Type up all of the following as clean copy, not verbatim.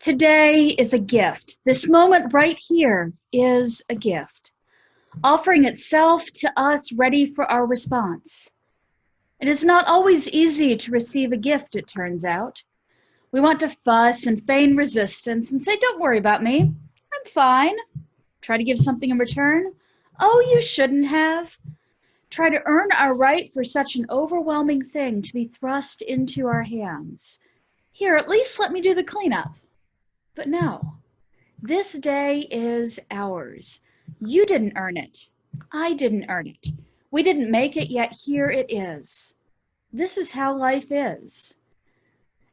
Today is a gift. This moment right here is a gift, offering itself to us ready for our response. It is not always easy to receive a gift, it turns out. We want to fuss and feign resistance and say, "Don't worry about me. I'm fine." Try to give something in return. "Oh, you shouldn't have." Try to earn our right for such an overwhelming thing to be thrust into our hands. "Here, at least let me do the cleanup." But no, this day is ours. You didn't earn it. I didn't earn it. We didn't make it, yet here it is. This is how life is.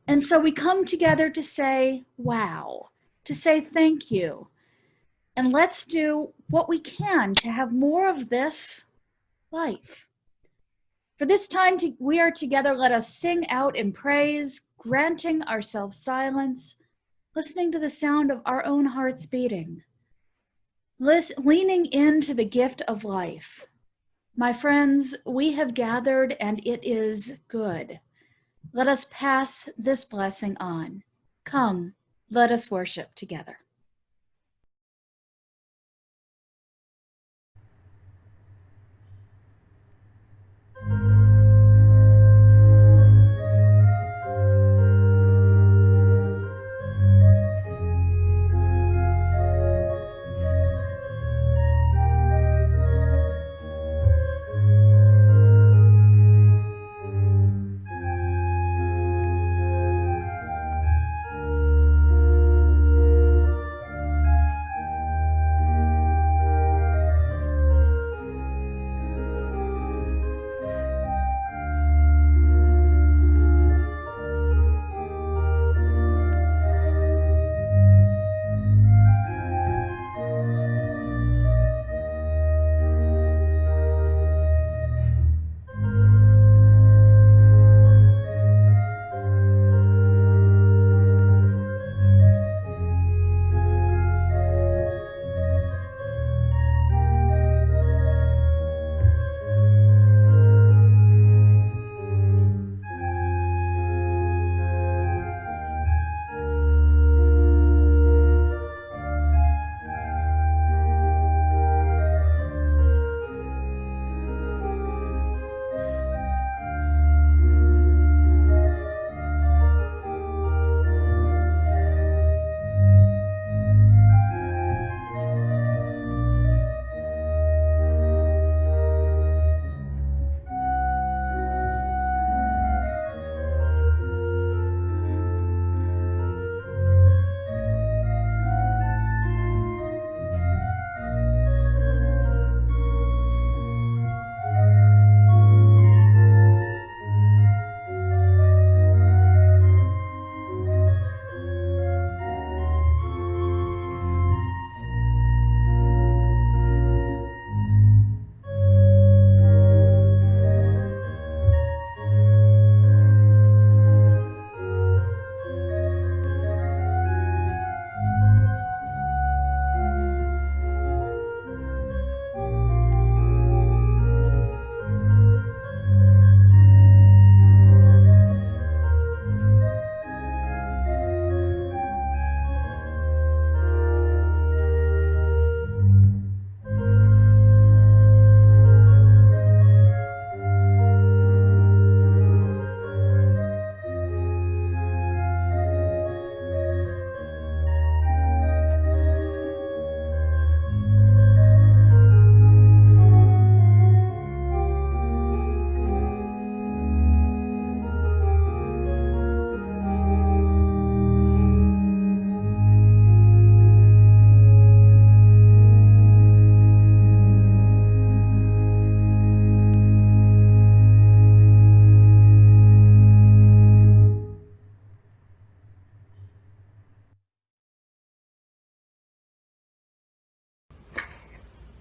And so we come together to say, wow, to say thank you. And let's do what we can to have more of this life. For this time we are together, let us sing out in praise, granting ourselves silence, listening to the sound of our own hearts beating, leaning into the gift of life. My friends, we have gathered and it is good. Let us pass this blessing on. Come, let us worship together.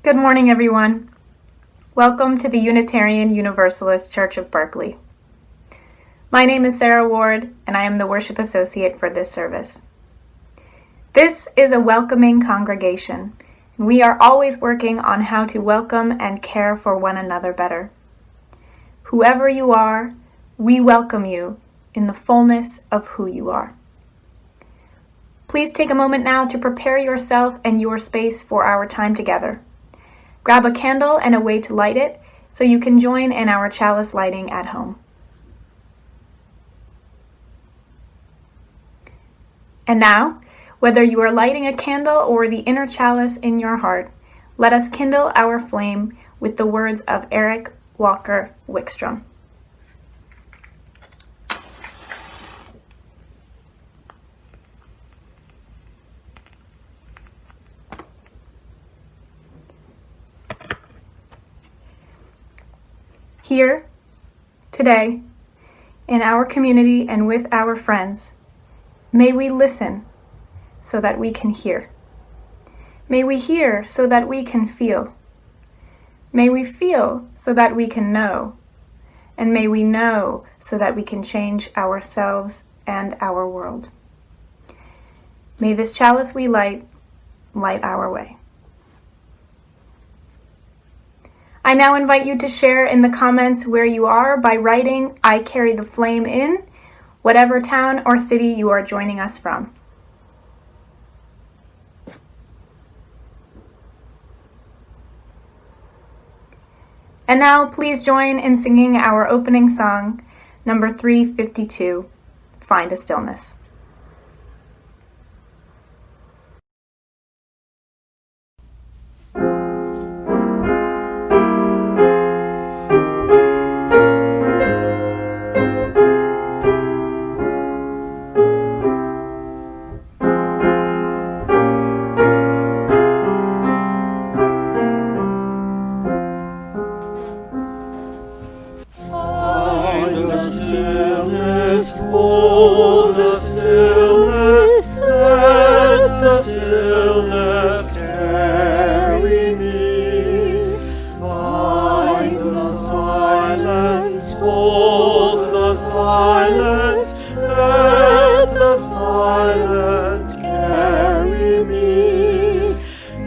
Good morning, everyone. Welcome to the Unitarian Universalist Church of Berkeley. My name is Sarah Ward, and I am the worship associate for this service. This is a welcoming congregation, and we are always working on how to welcome and care for one another better. Whoever you are, we welcome you in the fullness of who you are. Please take a moment now to prepare yourself and your space for our time together. Grab a candle and a way to light it so you can join in our chalice lighting at home. And now, whether you are lighting a candle or the inner chalice in your heart, let us kindle our flame with the words of Eric Walker Wickstrom. Here, today, in our community and with our friends, may we listen so that we can hear. May we hear so that we can feel. May we feel so that we can know. And may we know so that we can change ourselves and our world. May this chalice we light our way. I now invite you to share in the comments where you are by writing "I carry the flame in," whatever town or city you are joining us from. And now please join in singing our opening song, number 352, Find a Stillness. Oh, the stillness, let the stillness carry me. Find the silence, hold the silence, let the silence carry me.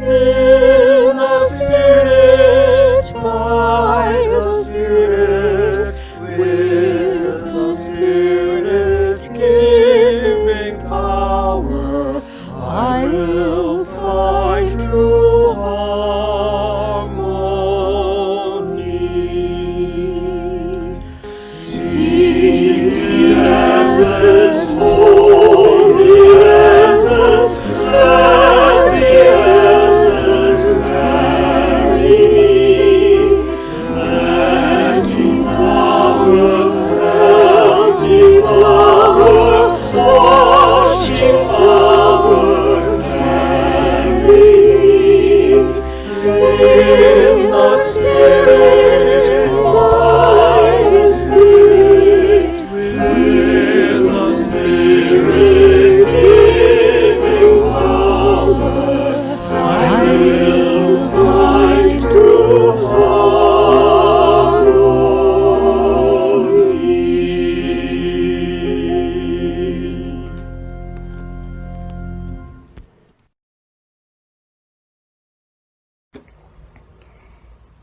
In the Spirit, by the Spirit, with the Spirit giving power, I will find true harmony. See the essence, hold the essence, let the essence carry me. Let me flower, help me flower, watching flower carry me. In the Spirit, by the Spirit, with the Spirit giving power, I will find true harmony.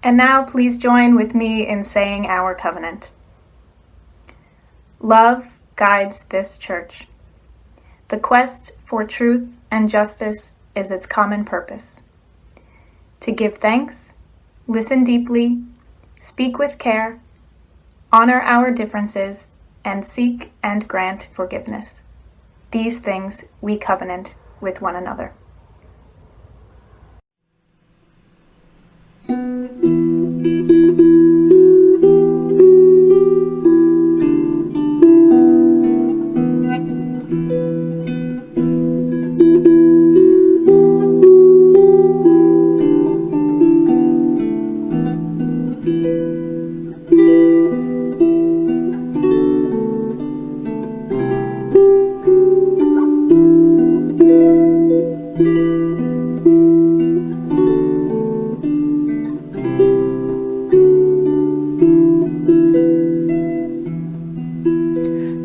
And now please join with me in saying our covenant. Love guides this church. The quest for truth and justice is its common purpose. To give thanks, listen deeply, speak with care, honor our differences, and seek and grant forgiveness. These things we covenant with one another.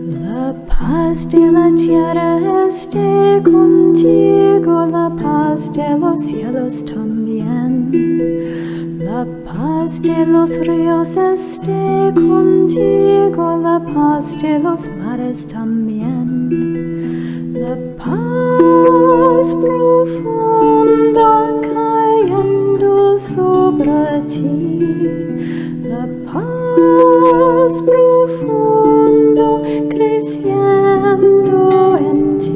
La paz de la tierra esté contigo, la paz de los cielos también. La paz de los ríos esté contigo, la paz de los mares también. La paz creciendo en ti.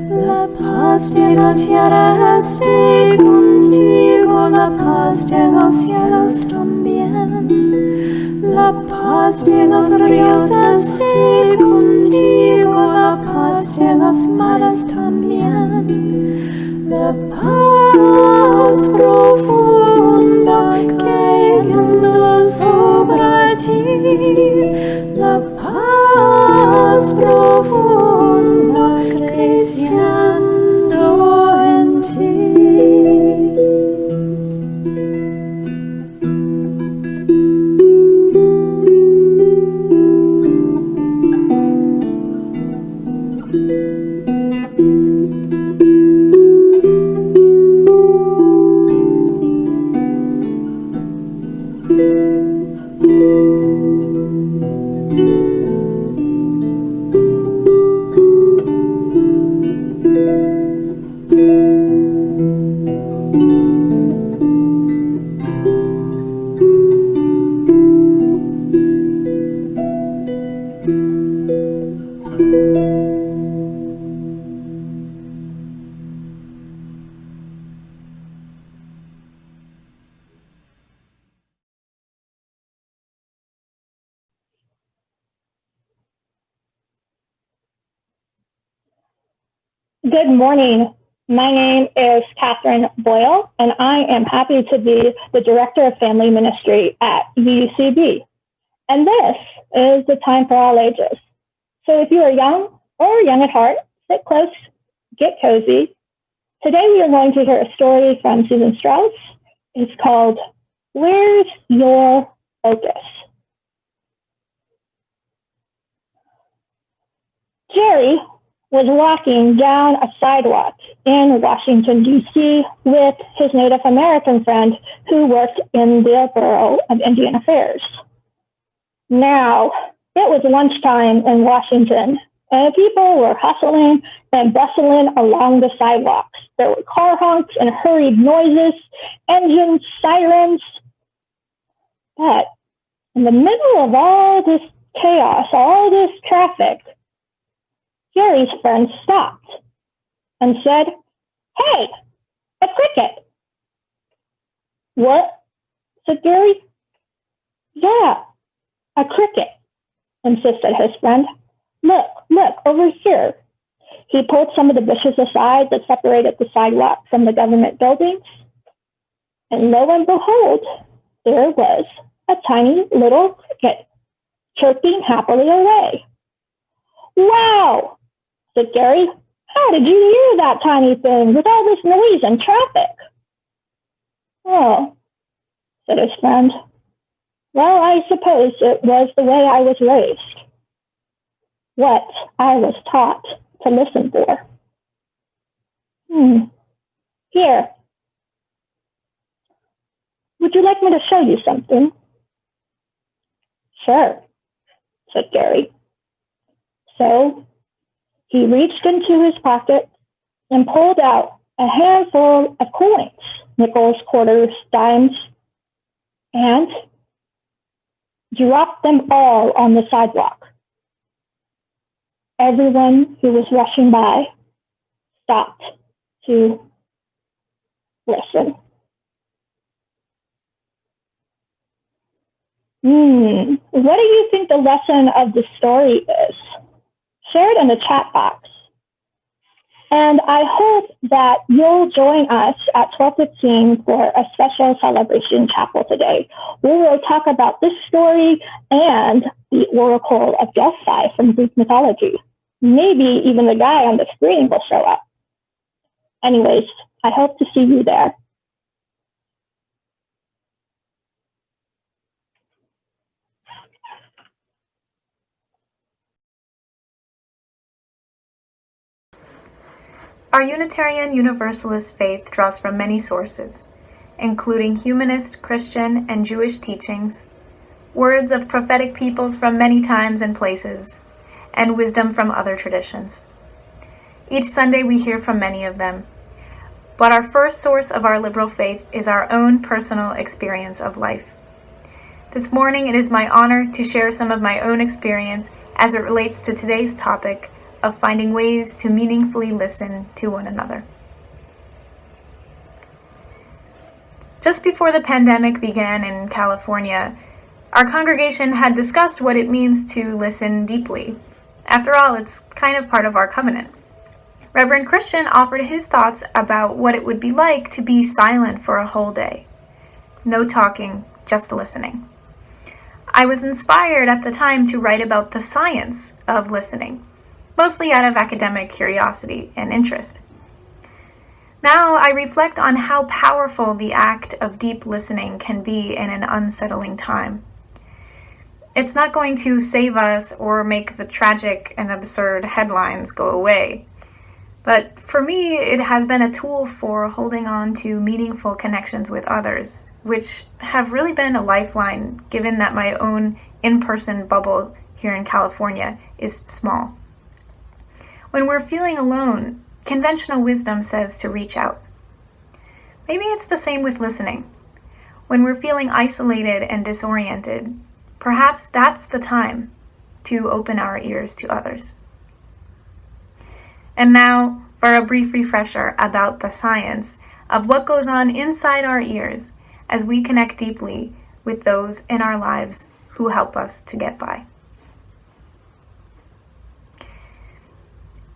La paz de la tierra esté contigo, la paz de los cielos también. La paz de los ríos esté contigo, la paz de los mares también. La paz profunda cayendo sobre ti, la paz profunda creciendo en ti. Good morning. My name is Catherine Boyle, and I am happy to be the Director of Family Ministry at UUCB. And this is the time for all ages. So if you are young or young at heart, sit close, get cozy. Today we are going to hear a story from Susan Strauss. It's called, Where's Your Focus? Jerry was walking down a sidewalk in Washington, D.C. with his Native American friend who worked in the Bureau of Indian Affairs. Now, it was lunchtime in Washington, and people were hustling and bustling along the sidewalks. There were car honks and hurried noises, engines, sirens. But in the middle of all this chaos, all this traffic, Jerry's friend stopped and said, "Hey, a cricket." "What?" said Jerry. "Yeah, a cricket," insisted his friend. Look, over here." He pulled some of the bushes aside that separated the sidewalk from the government buildings. And lo and behold, there was a tiny little cricket chirping happily away. "Wow," said Gary. "How did you hear that tiny thing with all this noise and traffic?" "Oh," said his friend. "Well, I suppose it was the way I was raised. What I was taught to listen for. Here. Would you like me to show you something?" "Sure," said Gary. So he reached into his pocket and pulled out a handful of coins, nickels, quarters, dimes, and dropped them all on the sidewalk. Everyone who was rushing by stopped to listen. What do you think the lesson of the story is? Share it in the chat box. And I hope that you'll join us at 12:15 for a special celebration chapel today. We will talk about this story and the Oracle of Delphi from Greek mythology. Maybe even the guy on the screen will show up. Anyways, I hope to see you there. Our Unitarian Universalist faith draws from many sources, including humanist, Christian, and Jewish teachings, words of prophetic peoples from many times and places, and wisdom from other traditions. Each Sunday we hear from many of them, but our first source of our liberal faith is our own personal experience of life. This morning, it is my honor to share some of my own experience as it relates to today's topic of finding ways to meaningfully listen to one another. Just before the pandemic began in California, our congregation had discussed what it means to listen deeply. After all, it's kind of part of our covenant. Reverend Christian offered his thoughts about what it would be like to be silent for a whole day. No talking, just listening. I was inspired at the time to write about the science of listening, mostly out of academic curiosity and interest. Now I reflect on how powerful the act of deep listening can be in an unsettling time. It's not going to save us or make the tragic and absurd headlines go away. But for me, it has been a tool for holding on to meaningful connections with others, which have really been a lifeline given that my own in-person bubble here in California is small. When we're feeling alone, conventional wisdom says to reach out. Maybe it's the same with listening. When we're feeling isolated and disoriented, perhaps that's the time to open our ears to others. And now for a brief refresher about the science of what goes on inside our ears as we connect deeply with those in our lives who help us to get by.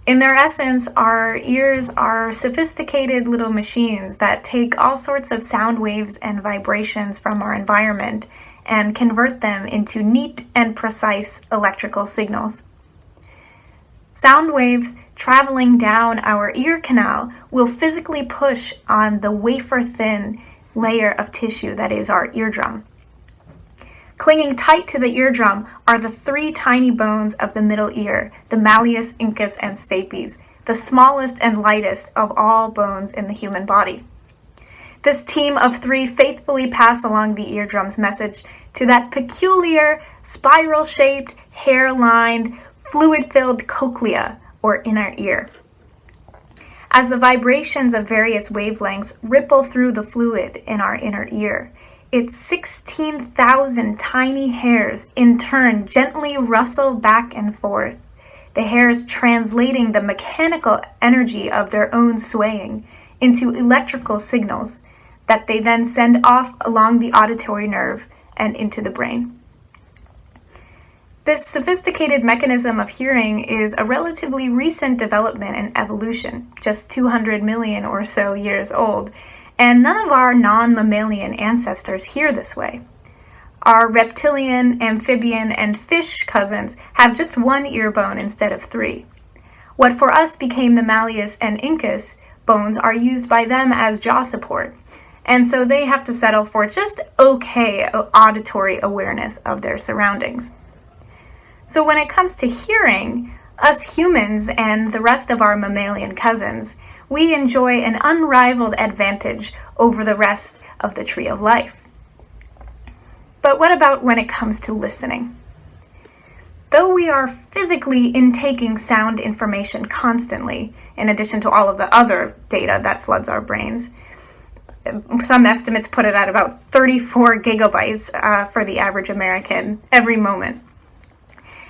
In their essence, our ears are sophisticated little machines that take all sorts of sound waves and vibrations from our environment and convert them into neat and precise electrical signals. Sound waves traveling down our ear canal will physically push on the wafer-thin layer of tissue that is our eardrum. Clinging tight to the eardrum are the three tiny bones of the middle ear, the malleus, incus, and stapes, the smallest and lightest of all bones in the human body. This team of three faithfully pass along the eardrum's message to that peculiar, spiral-shaped, hair-lined, fluid-filled cochlea, or inner ear. As the vibrations of various wavelengths ripple through the fluid in our inner ear, its 16,000 tiny hairs in turn gently rustle back and forth, the hairs translating the mechanical energy of their own swaying into electrical signals that they then send off along the auditory nerve and into the brain. This sophisticated mechanism of hearing is a relatively recent development in evolution, just 200 million or so years old, and none of our non-mammalian ancestors hear this way. Our reptilian, amphibian, and fish cousins have just one ear bone instead of three. What for us became the malleus and incus bones are used by them as jaw support, and so they have to settle for just okay auditory awareness of their surroundings. So when it comes to hearing, us humans and the rest of our mammalian cousins, we enjoy an unrivaled advantage over the rest of the tree of life. But what about when it comes to listening? Though we are physically intaking sound information constantly, in addition to all of the other data that floods our brains, some estimates put it at about 34 gigabytes for the average American every moment.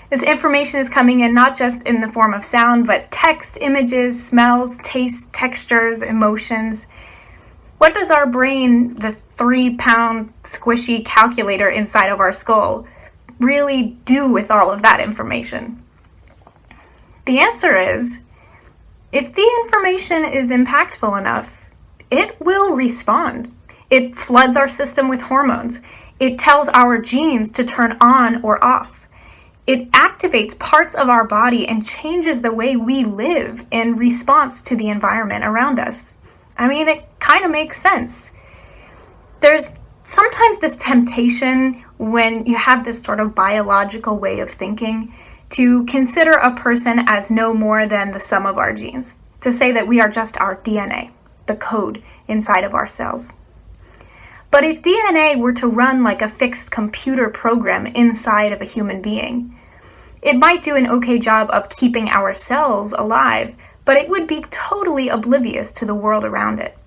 This information is coming in not just in the form of sound, but text, images, smells, tastes, textures, emotions. What does our brain, the 3-pound squishy calculator inside of our skull, really do with all of that information? The answer is, if the information is impactful enough, it will respond. It floods our system with hormones. It tells our genes to turn on or off. It activates parts of our body and changes the way we live in response to the environment around us. I mean, it kind of makes sense. There's sometimes this temptation when you have this sort of biological way of thinking to consider a person as no more than the sum of our genes, to say that we are just our DNA, the code inside of our cells. But if DNA were to run like a fixed computer program inside of a human being, it might do an okay job of keeping our cells alive, but it would be totally oblivious to the world around it.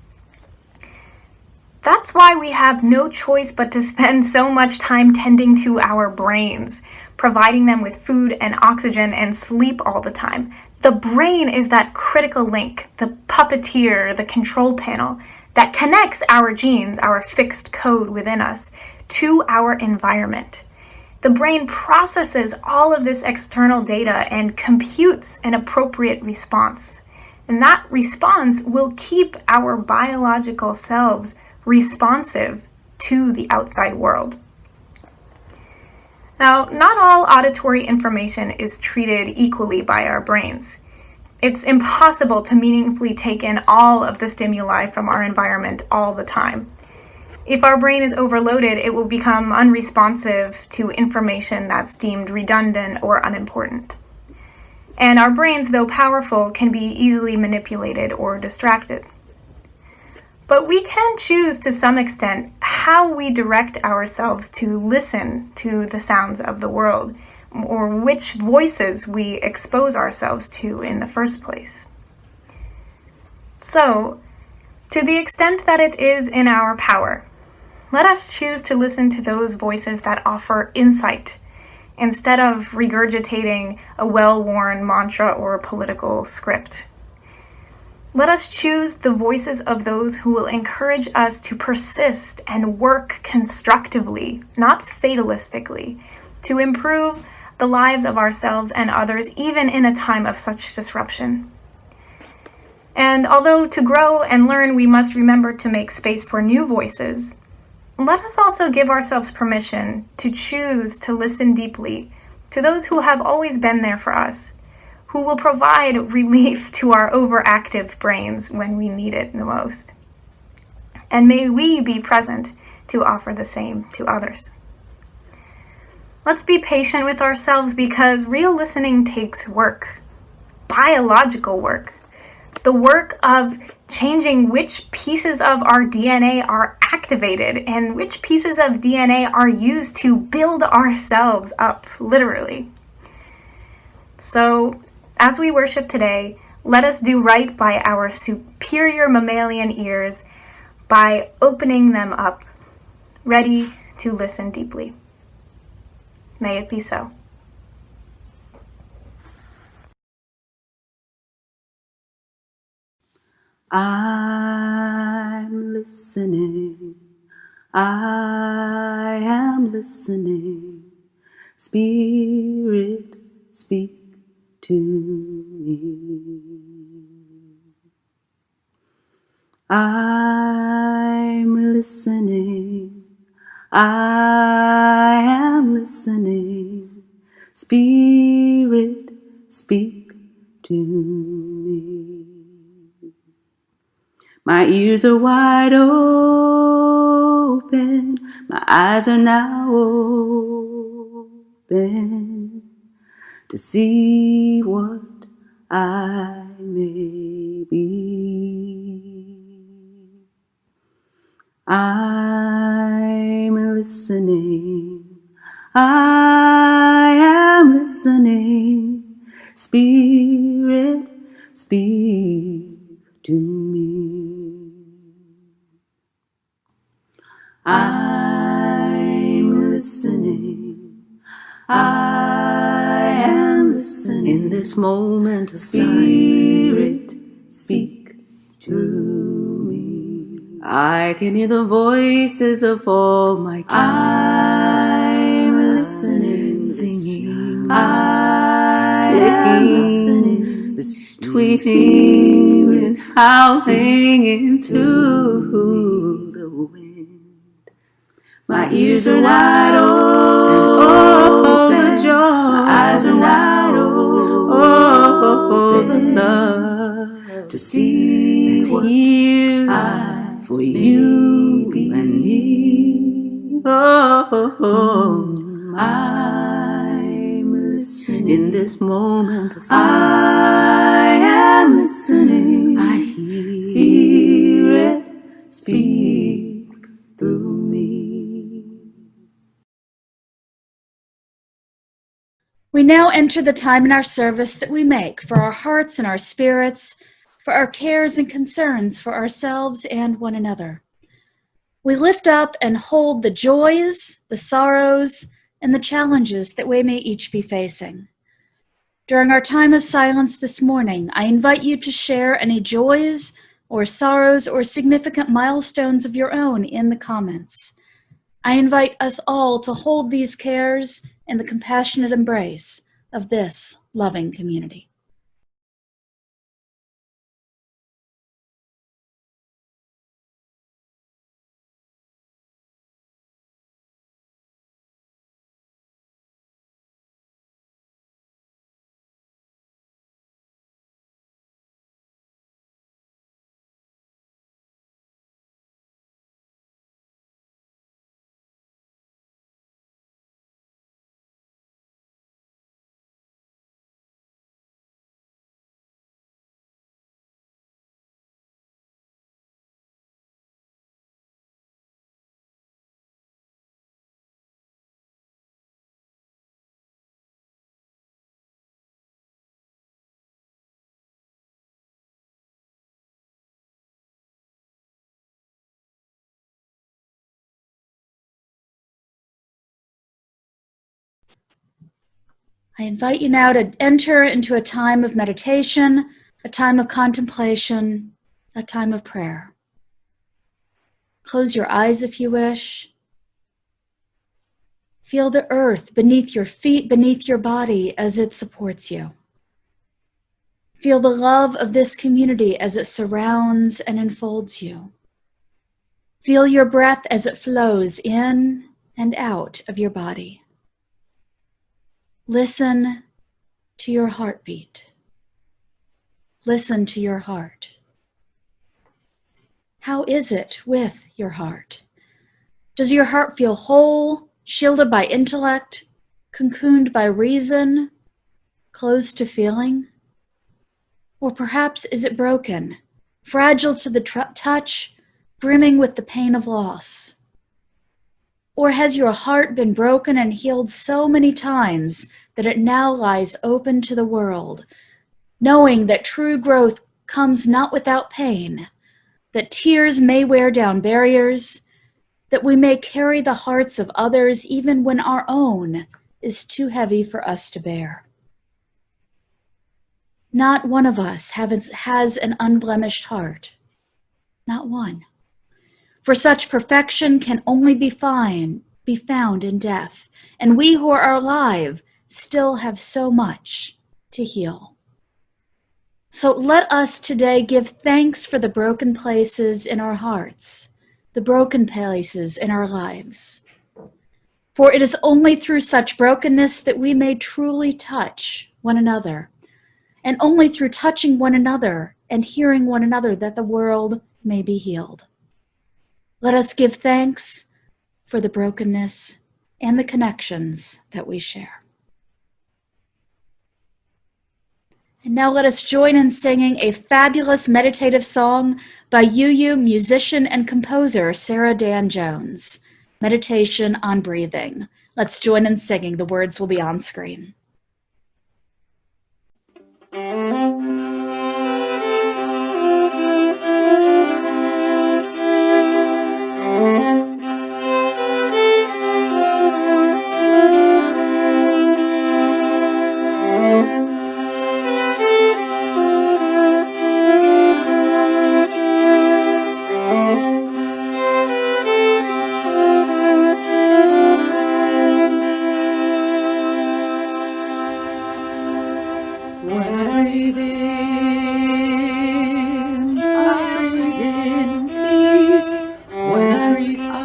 That's why we have no choice but to spend so much time tending to our brains, providing them with food and oxygen and sleep all the time. The brain is that critical link, the puppeteer, the control panel that connects our genes, our fixed code within us, to our environment. The brain processes all of this external data and computes an appropriate response. And that response will keep our biological selves responsive to the outside world. Now, not all auditory information is treated equally by our brains. It's impossible to meaningfully take in all of the stimuli from our environment all the time. If our brain is overloaded, it will become unresponsive to information that's deemed redundant or unimportant. And our brains, though powerful, can be easily manipulated or distracted. But we can choose to some extent how we direct ourselves to listen to the sounds of the world, or which voices we expose ourselves to in the first place. So, to the extent that it is in our power, let us choose to listen to those voices that offer insight, instead of regurgitating a well-worn mantra or political script. Let us choose the voices of those who will encourage us to persist and work constructively, not fatalistically, to improve the lives of ourselves and others, even in a time of such disruption. And although to grow and learn we must remember to make space for new voices, let us also give ourselves permission to choose to listen deeply to those who have always been there for us, who will provide relief to our overactive brains when we need it the most. And may we be present to offer the same to others. Let's be patient with ourselves because real listening takes work, biological work, the work of changing which pieces of our DNA are activated and which pieces of DNA are used to build ourselves up, literally. So, as we worship today, let us do right by our superior mammalian ears by opening them up, ready to listen deeply. May it be so. I'm listening. I am listening. Spirit, speak to me. I'm listening. I am listening. Spirit, speak to me. My ears are wide open. My eyes are now open to see what I may be. I'm listening. I am listening. Spirit, speak to me. I'm listening. I am listening. In this moment of Spirit, speak through me. I can hear the voices of all my kind. I'm listening, singing. I am listening. The tweeting and howling into the wind. My ears are wide open. My eyes are wide open. Love to see what I for you and me. Oh, I'm listening. In this moment of silence, I am listening. I hear Spirit speak through me. We now enter the time in our service that we make for our hearts and our spirits, for our cares and concerns for ourselves and one another. We lift up and hold the joys, the sorrows, and the challenges that we may each be facing. During our time of silence this morning, I invite you to share any joys or sorrows or significant milestones of your own in the comments. I invite us all to hold these cares in the compassionate embrace of this loving community. I invite you now to enter into a time of meditation, a time of contemplation, a time of prayer. Close your eyes if you wish. Feel the earth beneath your feet, beneath your body as it supports you. Feel the love of this community as it surrounds and enfolds you. Feel your breath as it flows in and out of your body. Listen to your heartbeat. Listen to your heart. How is it with your heart? Does your heart feel whole, shielded by intellect, cocooned by reason, closed to feeling? Or perhaps is it broken, fragile to the touch, brimming with the pain of loss? Or has your heart been broken and healed so many times that it now lies open to the world, knowing that true growth comes not without pain, that tears may wear down barriers, that we may carry the hearts of others even when our own is too heavy for us to bear? Not one of us has an unblemished heart. Not one. For such perfection can only be found in death, and we who are alive still have so much to heal. So let us today give thanks for the broken places in our hearts, the broken places in our lives. For it is only through such brokenness that we may truly touch one another, and only through touching one another and hearing one another that the world may be healed. Let us give thanks for the brokenness and the connections that we share. And now let us join in singing a fabulous meditative song by UU musician and composer Sarah Dan Jones, Meditation on Breathing. Let's join in singing. The words will be on screen. When I breathe in, I breathe in peace. When I breathe out,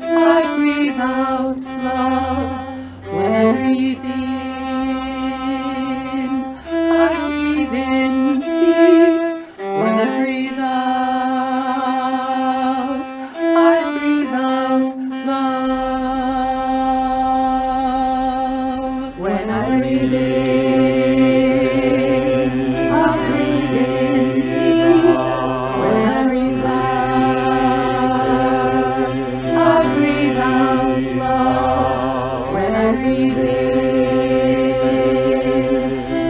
I breathe out love. When I breathe in, I breathe in peace. When I breathe out, I breathe out love. When I breathe in, I breathe in peace. When I breathe out, I breathe out love. When I breathe in,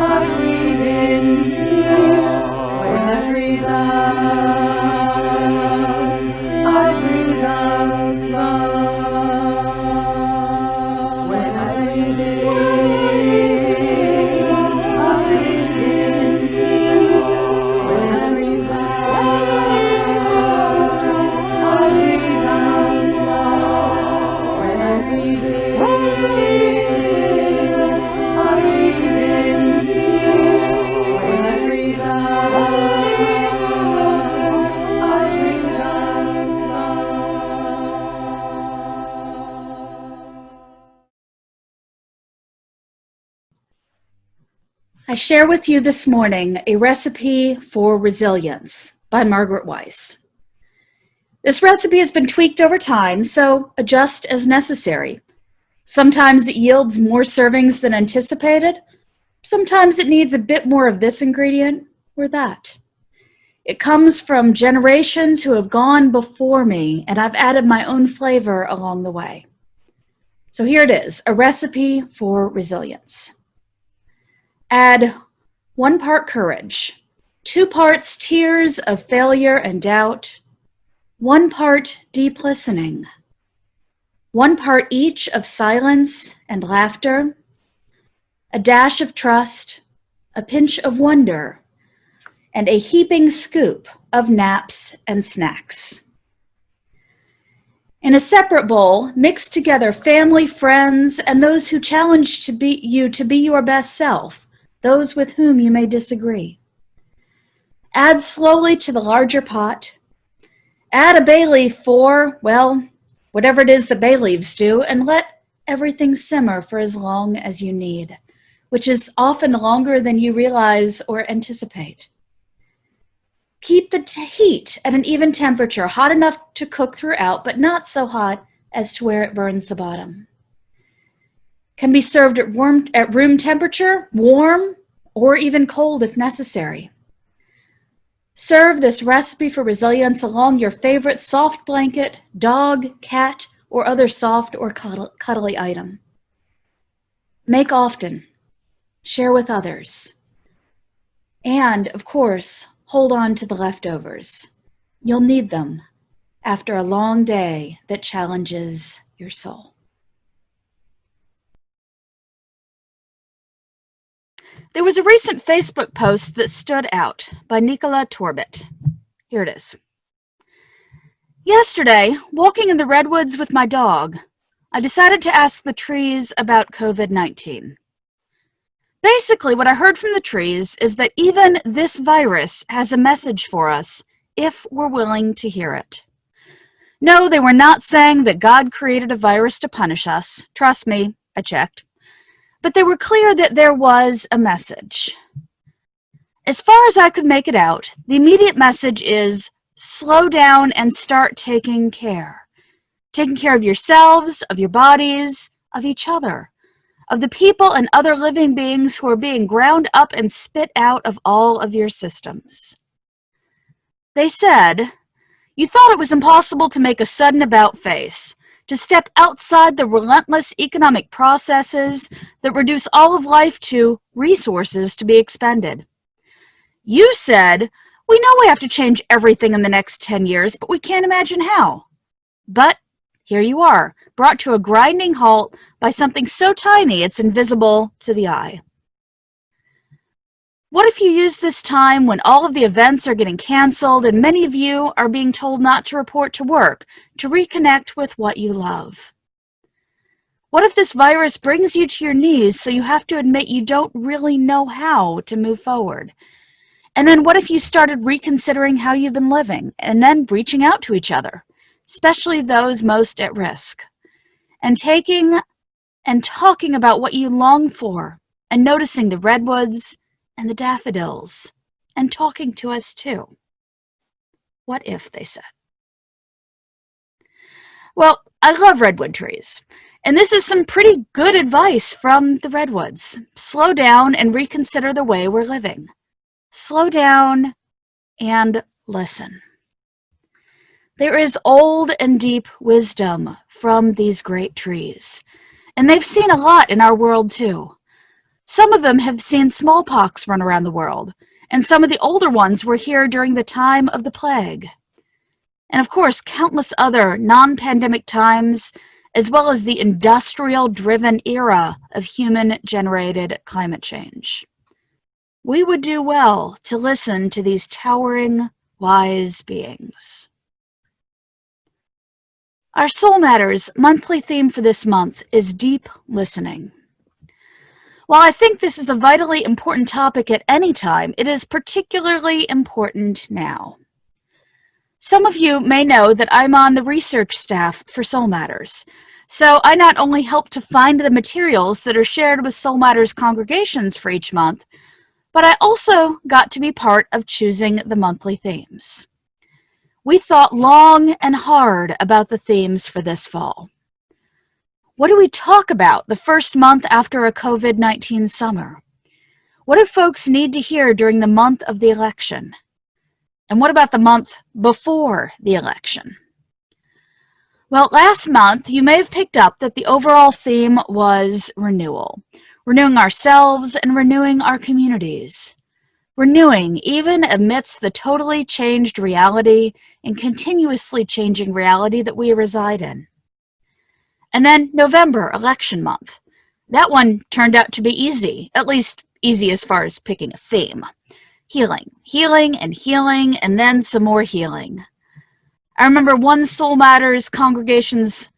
I breathe in peace. When I breathe out, I share with you this morning a recipe for resilience by Margaret Weiss. This recipe has been tweaked over time, so adjust as necessary. Sometimes it yields more servings than anticipated. Sometimes it needs a bit more of this ingredient or that. It comes from generations who have gone before me, and I've added my own flavor along the way. So here it is, a recipe for resilience. Add 1 part courage, 2 parts tears of failure and doubt, 1 part deep listening, 1 part each of silence and laughter, a dash of trust, a pinch of wonder, and a heaping scoop of naps and snacks. In a separate bowl, mix together family, friends, and those who challenge you to be your best self, those with whom you may disagree. Add slowly to the larger pot. Add a bay leaf for, well, whatever it is the bay leaves do, and let everything simmer for as long as you need, which is often longer than you realize or anticipate. Keep the heat at an even temperature, hot enough to cook throughout, but not so hot as to where it burns the bottom. Can be served at room temperature, warm, or even cold if necessary. Serve this recipe for resilience along your favorite soft blanket, dog, cat, or other soft or cuddly item. Make often. Share with others. And, of course, hold on to the leftovers. You'll need them after a long day that challenges your soul. There was a recent Facebook post that stood out by Nicola Torbett. Here it is. Yesterday, walking in the redwoods with my dog, I decided to ask the trees about COVID-19. Basically, what I heard from the trees is that even this virus has a message for us if we're willing to hear it. No, they were not saying that God created a virus to punish us. Trust me, I checked. But they were clear that there was a message. As far as I could make it out, the immediate message is slow down and start taking care. Taking care of yourselves, of your bodies, of each other, of the people and other living beings who are being ground up and spit out of all of your systems. They said, you thought it was impossible to make a sudden about-face, to step outside the relentless economic processes that reduce all of life to resources to be expended. You said, we know we have to change everything in the next 10 years, but we can't imagine how. But here you are, brought to a grinding halt by something so tiny it's invisible to the eye. What if you use this time when all of the events are getting canceled and many of you are being told not to report to work, to reconnect with what you love? What if this virus brings you to your knees so you have to admit you don't really know how to move forward? And then what if you started reconsidering how you've been living and then reaching out to each other, especially those most at risk, and taking and talking about what you long for and noticing the redwoods and the daffodils, and talking to us too? What if, they said. Well, I love redwood trees, and this is some pretty good advice from the redwoods. Slow down and reconsider the way we're living. Slow down and listen. There is old and deep wisdom from these great trees, and they've seen a lot in our world too. Some of them have seen smallpox run around the world, and some of the older ones were here during the time of the plague. And of course, countless other non-pandemic times, as well as the industrial-driven era of human-generated climate change. We would do well to listen to these towering, wise beings. Our Soul Matters monthly theme for this month is deep listening. While I think this is a vitally important topic at any time, it is particularly important now. Some of you may know that I'm on the research staff for Soul Matters, so I not only help to find the materials that are shared with Soul Matters congregations for each month, but I also got to be part of choosing the monthly themes. We thought long and hard about the themes for this fall. What do we talk about the first month after a COVID-19 summer? What do folks need to hear during the month of the election? And what about the month before the election? Well, last month, you may have picked up that the overall theme was renewal. Renewing ourselves and renewing our communities. Renewing even amidst the totally changed reality and continuously changing reality that we reside in. And then November, election month. That one turned out to be easy, at least easy as far as picking a theme. Healing, healing, and then some more healing. I remember one Soul Matters congregation's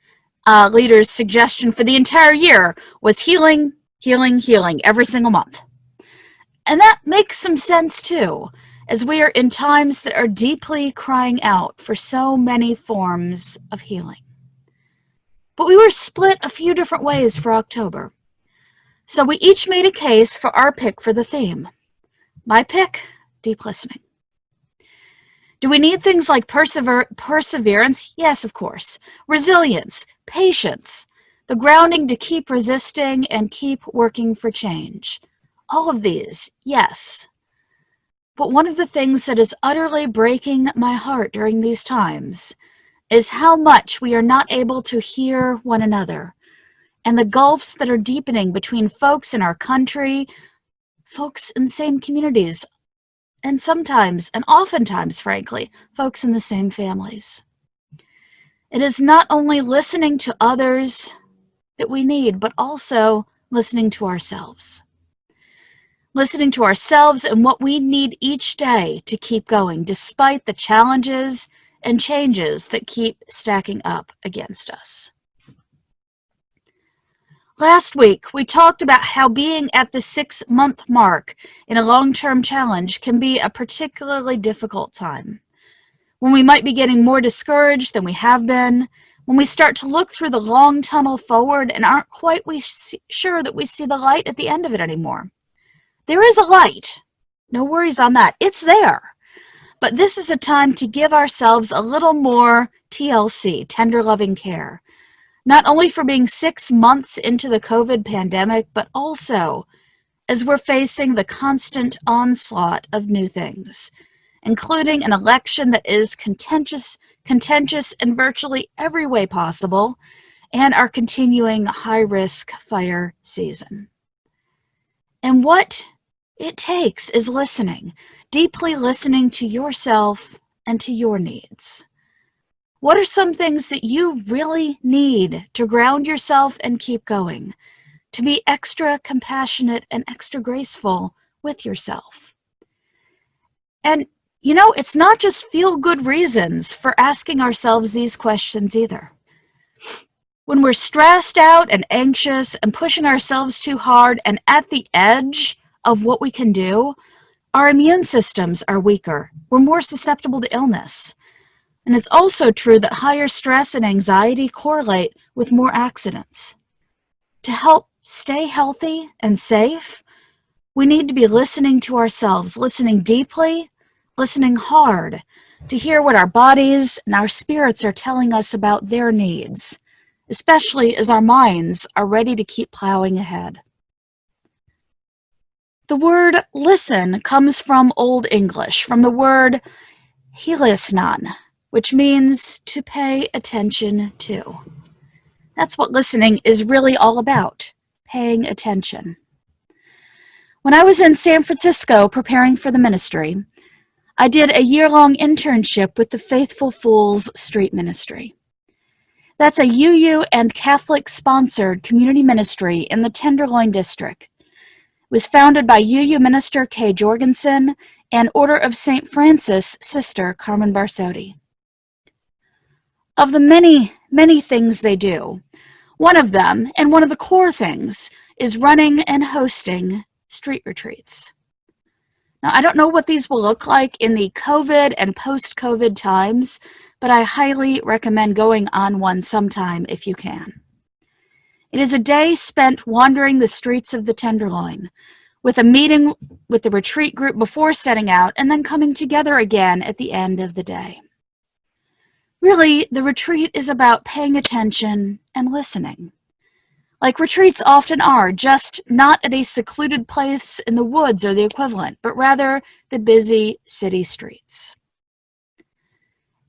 leader's suggestion for the entire year was healing, healing, healing every single month. And that makes some sense too, as we are in times that are deeply crying out for so many forms of healing. But we were split a few different ways for October. So we each made a case for our pick for the theme. My pick, deep listening. Do we need things like perseverance? Yes, of course. Resilience, patience, the grounding to keep resisting and keep working for change. All of these, yes. But one of the things that is utterly breaking my heart during these times is how much we are not able to hear one another, and the gulfs that are deepening between folks in our country, folks in the same communities, and sometimes, and oftentimes, frankly, folks in the same families. It is not only listening to others that we need, but also listening to ourselves. Listening to ourselves and what we need each day to keep going, despite the challenges and changes that keep stacking up against us. Last week, we talked about how being at the 6-month mark in a long-term challenge can be a particularly difficult time. When we might be getting more discouraged than we have been, when we start to look through the long tunnel forward and aren't quite sure that we see the light at the end of it anymore. There is a light. No worries on that. It's there. But this is a time to give ourselves a little more TLC, tender loving care. Not only for being 6 months into the COVID pandemic, but also as we're facing the constant onslaught of new things, including an election that is contentious in virtually every way possible, and our continuing high-risk fire season. And what it takes is listening, deeply listening to yourself and to your needs. What are some things that you really need to ground yourself and keep going, to be extra compassionate and extra graceful with yourself? And, you know, it's not just feel-good reasons for asking ourselves these questions either. When we're stressed out and anxious and pushing ourselves too hard and at the edge of what we can do, our immune systems are weaker. We're more susceptible to illness. And it's also true that higher stress and anxiety correlate with more accidents. To help stay healthy and safe, we need to be listening to ourselves, listening deeply, listening hard, to hear what our bodies and our spirits are telling us about their needs, especially as our minds are ready to keep plowing ahead. The word listen comes from Old English, from the word hilisnan, which means to pay attention to. That's what listening is really all about, paying attention. When I was in San Francisco preparing for the ministry, I did a year-long internship with the Faithful Fools Street Ministry. That's a UU and Catholic-sponsored community ministry in the Tenderloin District. It was founded by UU minister Kay Jorgensen and Order of St. Francis sister Carmen Barsotti. Of the many, many things they do, one of them, and one of the core things, is running and hosting street retreats. Now, I don't know what these will look like in the COVID and post-COVID times, but I highly recommend going on one sometime if you can. It is a day spent wandering the streets of the Tenderloin, with a meeting with the retreat group before setting out, and then coming together again at the end of the day. Really, the retreat is about paying attention and listening. Like retreats often are, just not at a secluded place in the woods or the equivalent, but rather the busy city streets.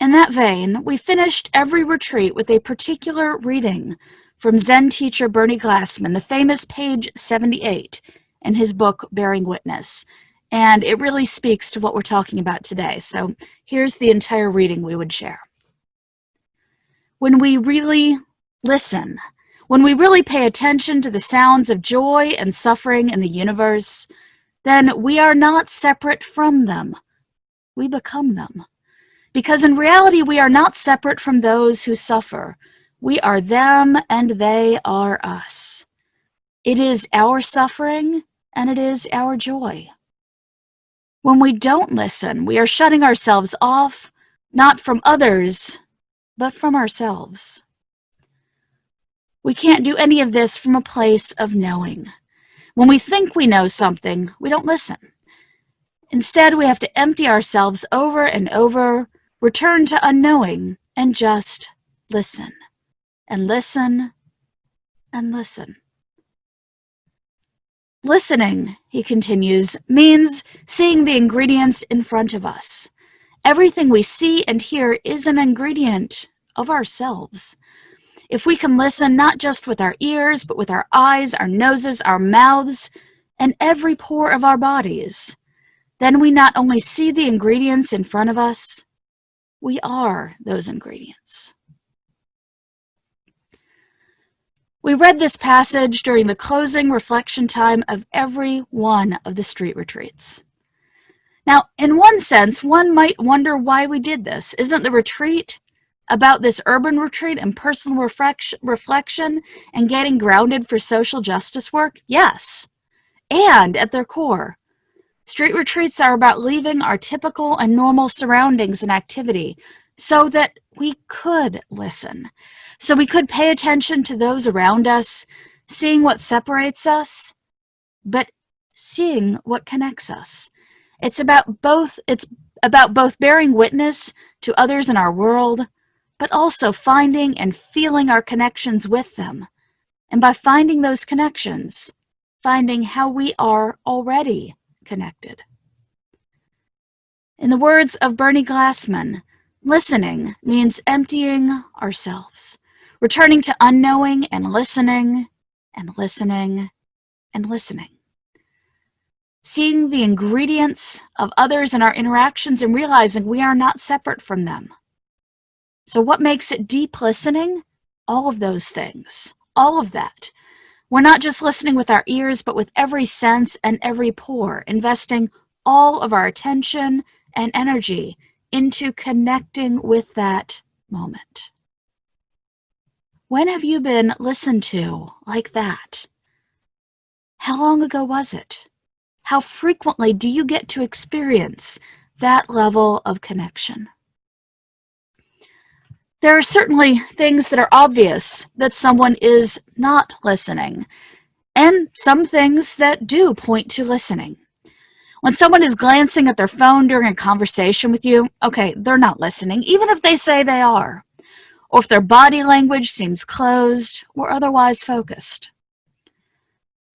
In that vein, we finished every retreat with a particular reading from Zen teacher Bernie Glassman, the famous page 78 in his book, Bearing Witness. And it really speaks to what we're talking about today. So here's the entire reading we would share. When we really listen, when we really pay attention to the sounds of joy and suffering in the universe, then we are not separate from them. We become them. Because in reality, we are not separate from those who suffer. We are them and they are us. It is our suffering and it is our joy. When we don't listen, we are shutting ourselves off, not from others, but from ourselves. We can't do any of this from a place of knowing. When we think we know something, we don't listen. Instead, we have to empty ourselves over and over, return to unknowing, and just listen. And listen, and listen. Listening, he continues, means seeing the ingredients in front of us. Everything we see and hear is an ingredient of ourselves. If we can listen not just with our ears, but with our eyes, our noses, our mouths, and every pore of our bodies, then we not only see the ingredients in front of us, we are those ingredients. We read this passage during the closing reflection time of every one of the street retreats. Now, in one sense, one might wonder why we did this. Isn't the retreat about this urban retreat and personal reflection and getting grounded for social justice work? Yes. And at their core, street retreats are about leaving our typical and normal surroundings and activity so that we could listen, so we could pay attention to those around us, seeing what separates us, but seeing what connects us. It's about both bearing witness to others in our world, but also finding and feeling our connections with them. And by finding those connections, finding how we are already connected. In the words of Bernie Glassman, listening means emptying ourselves, returning to unknowing and listening and listening and listening. Seeing the ingredients of others in our interactions and realizing we are not separate from them. So what makes it deep listening? All of those things, all of that. We're not just listening with our ears, but with every sense and every pore, investing all of our attention and energy into connecting with that moment. When have you been listened to like that? How long ago was it? How frequently do you get to experience that level of connection? There are certainly things that are obvious that someone is not listening, and some things that do point to listening. When someone is glancing at their phone during a conversation with you, okay, they're not listening, even if they say they are, or if their body language seems closed or otherwise focused.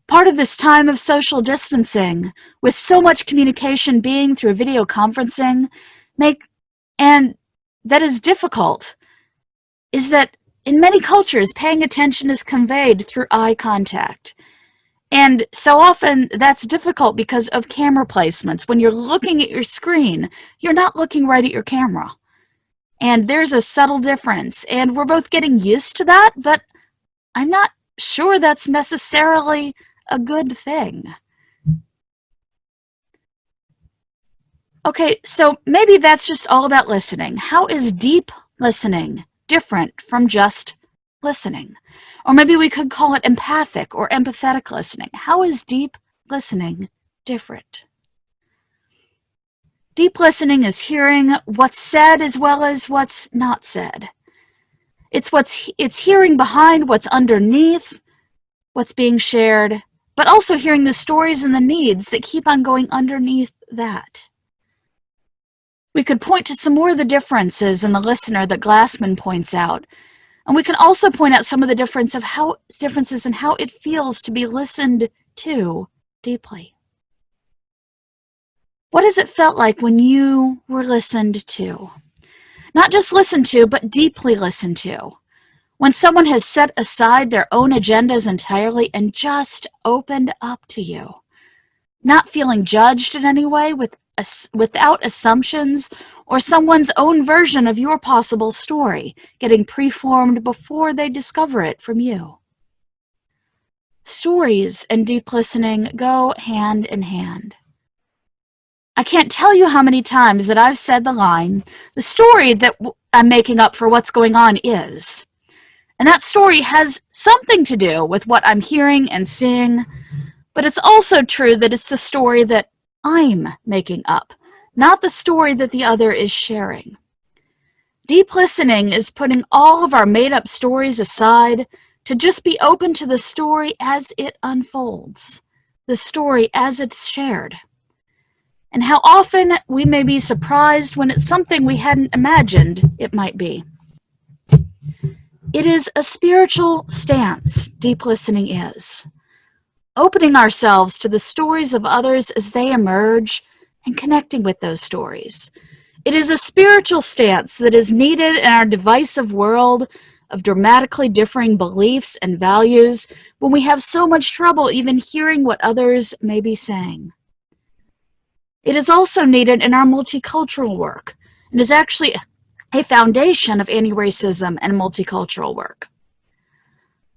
Part of this time of social distancing, with so much communication being through video conferencing, and that is difficult, is that in many cultures, paying attention is conveyed through eye contact. And so often that's difficult because of camera placements. When you're looking at your screen, you're not looking right at your camera. And there's a subtle difference. And we're both getting used to that, but I'm not sure that's necessarily a good thing. Okay, so maybe that's just all about listening. How is deep listening different from just listening? Or maybe we could call it empathic or empathetic listening. How is deep listening different? Deep listening is hearing what's said as well as what's not said. It's hearing behind what's underneath what's being shared but also hearing the stories and the needs that keep on going underneath that. We could point to some more of the differences in the listener that Glassman points out, and we can also point out some of the differences in how it feels to be listened to deeply. What has it felt like when you were listened to? Not just listened to, but deeply listened to. When someone has set aside their own agendas entirely and just opened up to you. Not feeling judged in any way without assumptions or someone's own version of your possible story getting preformed before they discover it from you. Stories and deep listening go hand in hand. I can't tell you how many times that I've said the line, the story that I'm making up for what's going on is. And that story has something to do with what I'm hearing and seeing, but it's also true that it's the story that I'm making up, not the story that the other is sharing. Deep listening is putting all of our made-up stories aside to just be open to the story as it unfolds, the story as it's shared. And how often we may be surprised when it's something we hadn't imagined it might be. It is a spiritual stance, deep listening is. Opening ourselves to the stories of others as they emerge and connecting with those stories. It is a spiritual stance that is needed in our divisive world of dramatically differing beliefs and values when we have so much trouble even hearing what others may be saying. It is also needed in our multicultural work and is actually a foundation of anti-racism and multicultural work.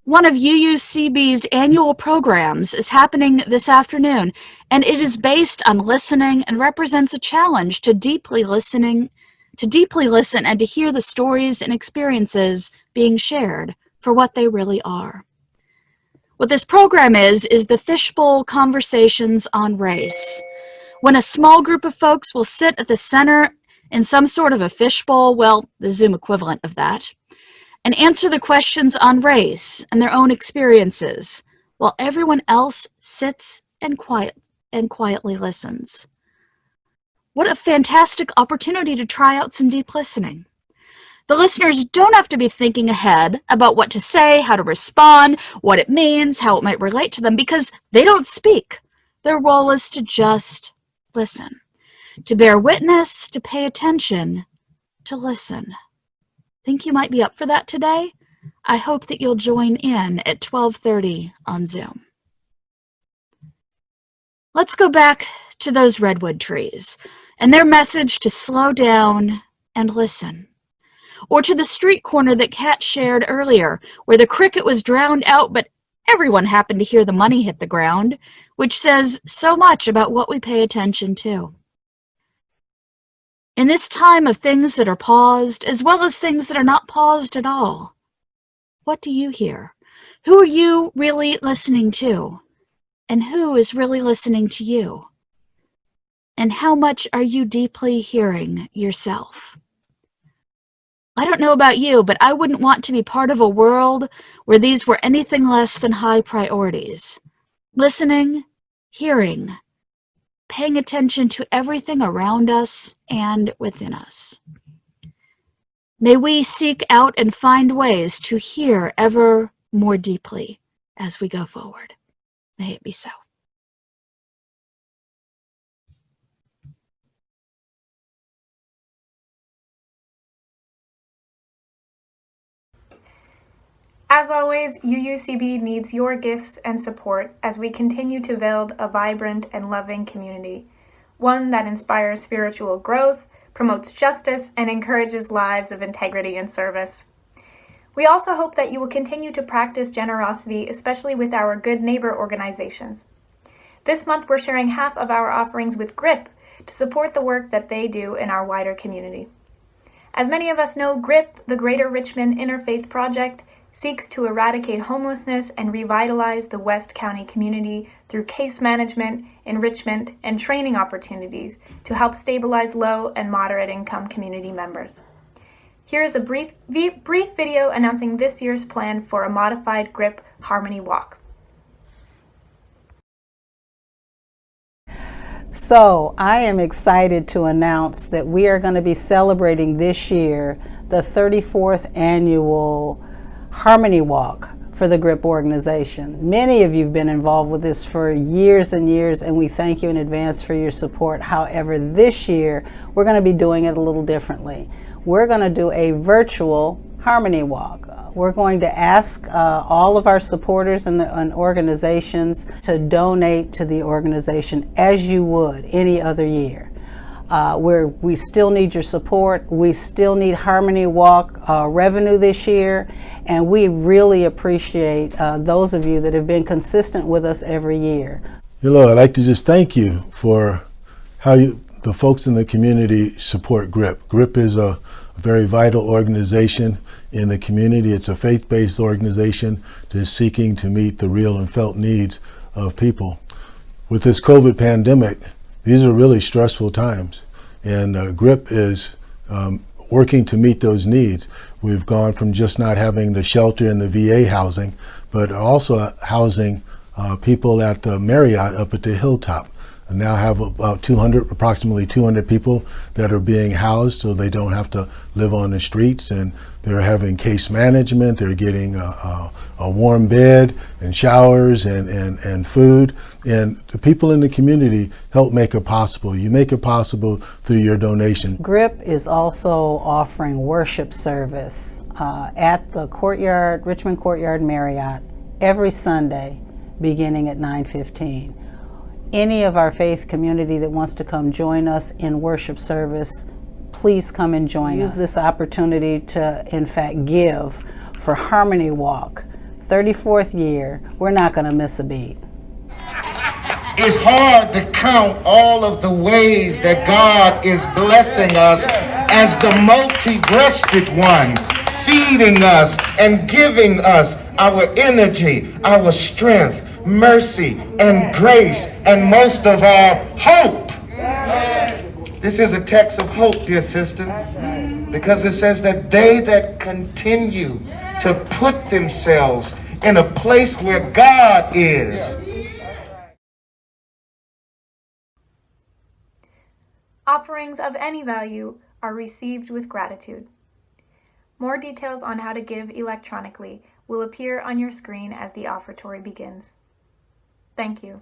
One of UUCB's annual programs is happening this afternoon, and it is based on listening and represents a challenge to deeply listen and to hear the stories and experiences being shared for what they really are. What this program is the Fishbowl Conversations on Race. When a small group of folks will sit at the center in some sort of a fishbowl, well, the Zoom equivalent of that, and answer the questions on race and their own experiences, while everyone else sits and quietly listens. What a fantastic opportunity to try out some deep listening. The listeners don't have to be thinking ahead about what to say, how to respond, what it means, how it might relate to them, because they don't speak. Their role is to just listen, to bear witness, to pay attention, to listen. Think you might be up for that today? I hope that you'll join in at 12:30 on Zoom. Let's go back to those redwood trees and their message to slow down and listen. Or to the street corner that Kat shared earlier, where the cricket was drowned out, but everyone happened to hear the money hit the ground, which says so much about what we pay attention to. In this time of things that are paused, as well as things that are not paused at all, what do you hear? Who are you really listening to? And who is really listening to you? And how much are you deeply hearing yourself? I don't know about you, but I wouldn't want to be part of a world where these were anything less than high priorities. Listening, hearing, paying attention to everything around us and within us. May we seek out and find ways to hear ever more deeply as we go forward. May it be so. As always, UUCB needs your gifts and support as we continue to build a vibrant and loving community, one that inspires spiritual growth, promotes justice, and encourages lives of integrity and service. We also hope that you will continue to practice generosity, especially with our Good Neighbor organizations. This month, we're sharing half of our offerings with GRIP to support the work that they do in our wider community. As many of us know, GRIP, the Greater Richmond Interfaith Project, seeks to eradicate homelessness and revitalize the West County community through case management, enrichment, and training opportunities to help stabilize low and moderate income community members. Here is a brief video announcing this year's plan for a modified GRIP Harmony Walk. So I am excited to announce that we are going to be celebrating this year the 34th annual Harmony Walk for the GRIP organization. Many of you have been involved with this for years and years, and we thank you in advance for your support. However, this year we're going to be doing it a little differently. We're going to do a virtual Harmony Walk. We're going to ask all of our supporters and organizations to donate to the organization as you would any other year. We still need your support. We still need Harmony Walk revenue this year, and we really appreciate those of you that have been consistent with us every year. Hello, I'd like to just thank you for how the folks in the community support GRIP. GRIP is a very vital organization in the community. It's a faith-based organization that is seeking to meet the real and felt needs of people. With this COVID pandemic, these are really stressful times, and GRIP is working to meet those needs. We've gone from just not having the shelter and the VA housing, but also housing people at the Marriott up at the Hilltop. And now have about approximately 200 people that are being housed so they don't have to live on the streets, and they're having case management, they're getting a warm bed and showers and food, and the people in the community help make it possible. You make it possible through your donation. GRIP is also offering worship service at the Richmond Courtyard Marriott every Sunday beginning at 9:15. Any of our faith community that wants to come join us in worship service, please come and join us. Use this opportunity to, in fact, give for Harmony Walk. 34th year, we're not going to miss a beat. It's hard to count all of the ways that God is blessing us as the multi-breasted one, feeding us and giving us our energy, our strength, mercy and grace, and most of all, hope. This is a text of hope, dear sister, because it says that they that continue to put themselves in a place where God is. Offerings of any value are received with gratitude. More details on how to give electronically will appear on your screen as the offertory begins. Thank you.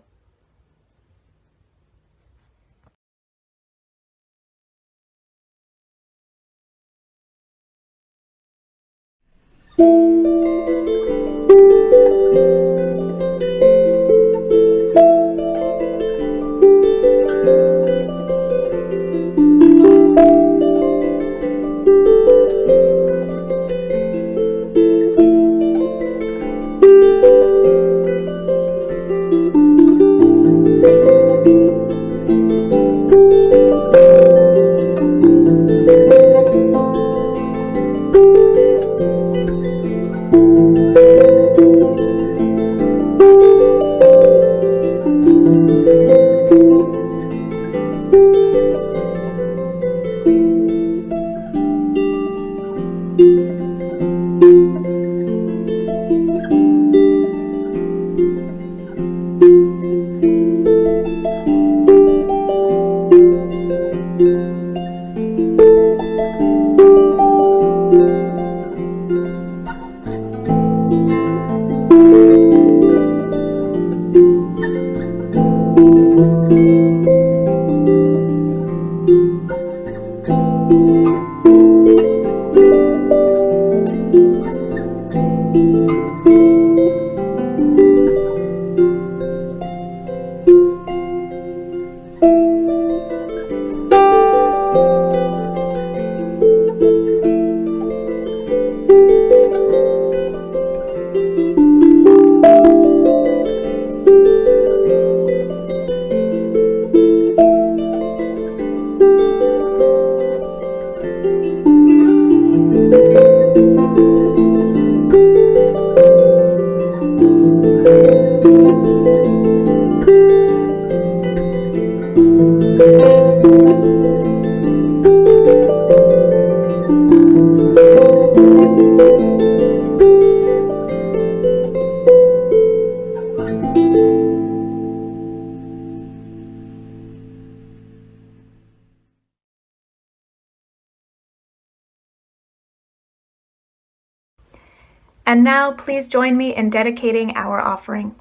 And now please join me in dedicating our offering.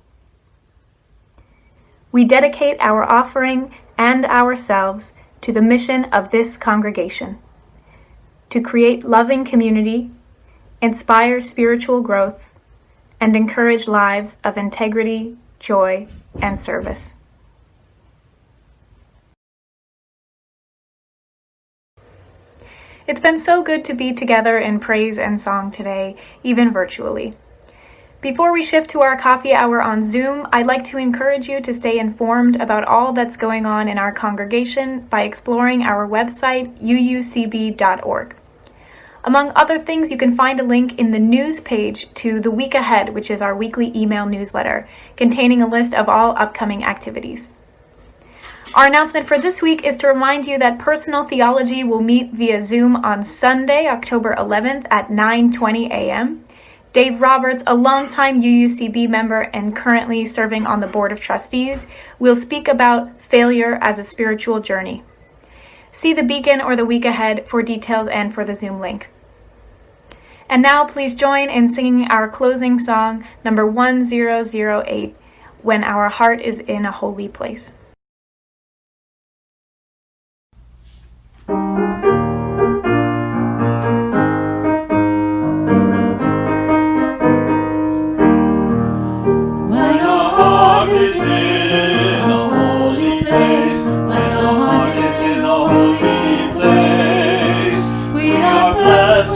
We dedicate our offering and ourselves to the mission of this congregation, to create loving community, inspire spiritual growth, and encourage lives of integrity, joy, and service. It's been so good to be together in praise and song today, even virtually. Before we shift to our coffee hour on Zoom, I'd like to encourage you to stay informed about all that's going on in our congregation by exploring our website, uucb.org. Among other things, you can find a link in the news page to The Week Ahead, which is our weekly email newsletter, containing a list of all upcoming activities. Our announcement for this week is to remind you that Personal Theology will meet via Zoom on Sunday, October 11th at 9:20 a.m. Dave Roberts, a longtime UUCB member and currently serving on the Board of Trustees, will speak about failure as a spiritual journey. See the Beacon or the Week Ahead for details and for the Zoom link. And now please join in singing our closing song, number 1008, When Our Heart is in a Holy Place.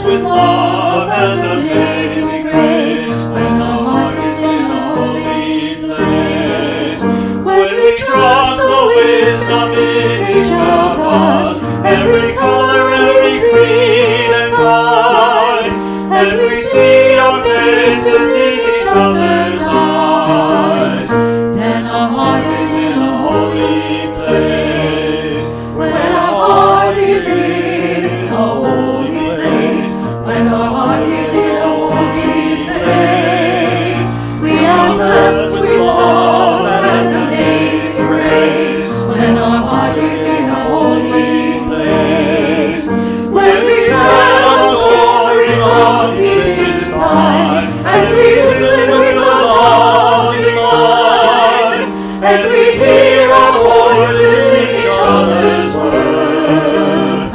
With love and amazing grace, when our heart is in a holy place. When we trust the wisdom in each of us, every color, every creed and kind, and we see our faces in each other's eyes, then our heart is in a holy place. When our heart is in a holy place, when our heart is in a holy place, we are blessed with love and amazing grace. When our heart is in a holy place, when we tell a story from deep inside, and we listen with a love divine, and we hear our voices in each other's words,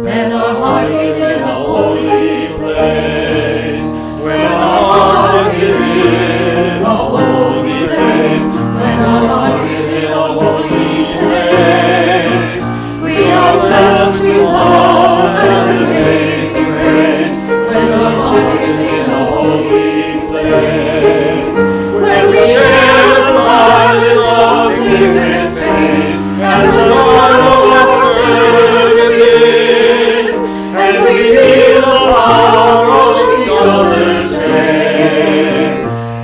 then our heart is in a holy place. When our heart is in a holy place, when our heart is in a holy place, we are blessed with love and amazing grace. When our heart is in a holy place, when we share the silence of secret space, and the light of our stirs within, and we feel the power of each other's faith,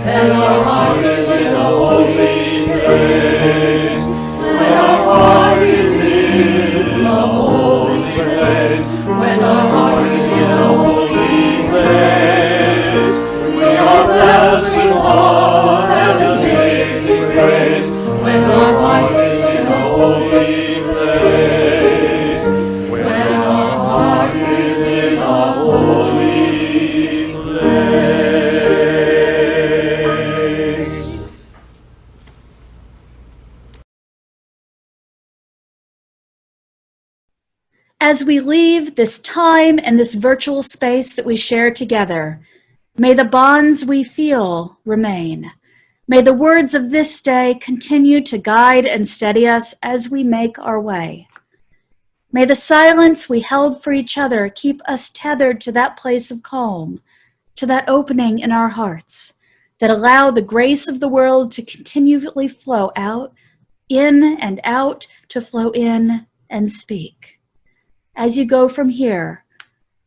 then our heart is in a holy place. When our heart is in a holy place, when our heart is in a holy place, we are blessed with love and amazing grace. When our heart is in a holy place, when our heart is in a holy place. As we leave this time and this virtual space that we share together, may the bonds we feel remain. May the words of this day continue to guide and steady us as we make our way. May the silence we held for each other keep us tethered to that place of calm, to that opening in our hearts that allow the grace of the world to continually flow out, in and out, to flow in and speak. As you go from here,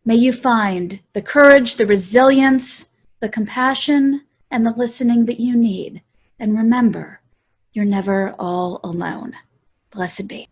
may you find the courage, the resilience, the compassion, and the listening that you need. And remember, you're never all alone. Blessed be.